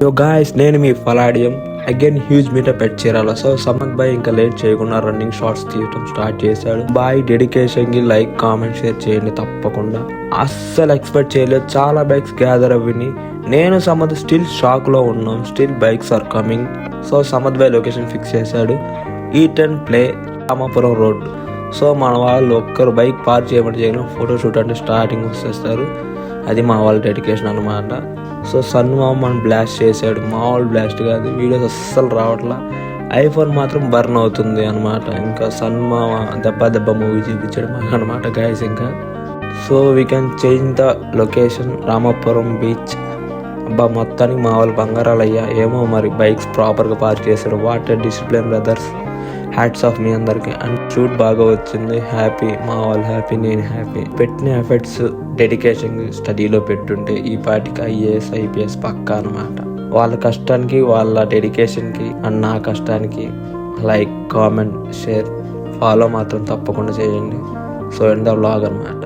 యో గాయస్, నేను మీ ఫలాడియం again huge meetup పెట్ Chirala. So సమత్ బాయ్ ఇంకా లేట్ చేయకుండా రన్నింగ్ షార్ట్స్ తీయటం స్టార్ట్ చేశాడు. బాయ్ డెడికేషన్ కి లైక్ కామెంట్ షేర్ చేయండి తప్పకుండా. అస్సలు ఎక్స్పెక్ట్ చేయలేదు, చాలా బైక్స్ గ్యాదర్ అవ్విని. నేను సమత్ స్టిల్ షాక్ లో ఉన్నాం. Still bikes are coming. So సమత్ బాయ్ లొకేషన్ ఫిక్స్ చేశాడు, E10 ప్లే రామాపురం రోడ్. సో మన వాళ్ళు ఒక్కరు బైక్ పార్క్ చేయడం ఫోటోషూట్ అంటే స్టార్టింగ్ వచ్చేస్తారు. అది మా వాళ్ళ డెడికేషన్ అనమాట. సో సన్ మామ మనం బ్లాస్ట్ చేశాడు, మామూలు బ్లాస్ట్ కాదు. వీడియోస్ అస్సలు రావట్లా, ఐఫోన్ మాత్రం బర్న్ అవుతుంది అనమాట. ఇంకా సన్ మామ దెబ్బ మూవీ చూపించడం అనమాట గైస్. ఇంకా so we can change the location Ramapuram beach. అబ్బా మొత్తానికి మా వాళ్ళు బంగారాలు అయ్యా. ఏమో మరి బైక్స్ ప్రాపర్గా పార్క్ చేశారు. What a discipline brothers, hats off మీ అందరికి. అండ్ షూట్ బాగా వచ్చింది, హ్యాపీ. మా వాళ్ళు హ్యాపీ, నేను హ్యాపీ. పెట్టిన ఎఫర్ట్స్ డెడికేషన్ స్టడీలో పెట్టుంటే ఈ పాటికి IAS IPS పక్కా అనమాట. వాళ్ళ కష్టానికి, వాళ్ళ డెడికేషన్కి అండ్ నా కష్టానికి లైక్ కామెంట్ షేర్ ఫాలో మాత్రం తప్పకుండా చేయండి. సో ఎండ్ ద వ్లాగ్ అనమాట.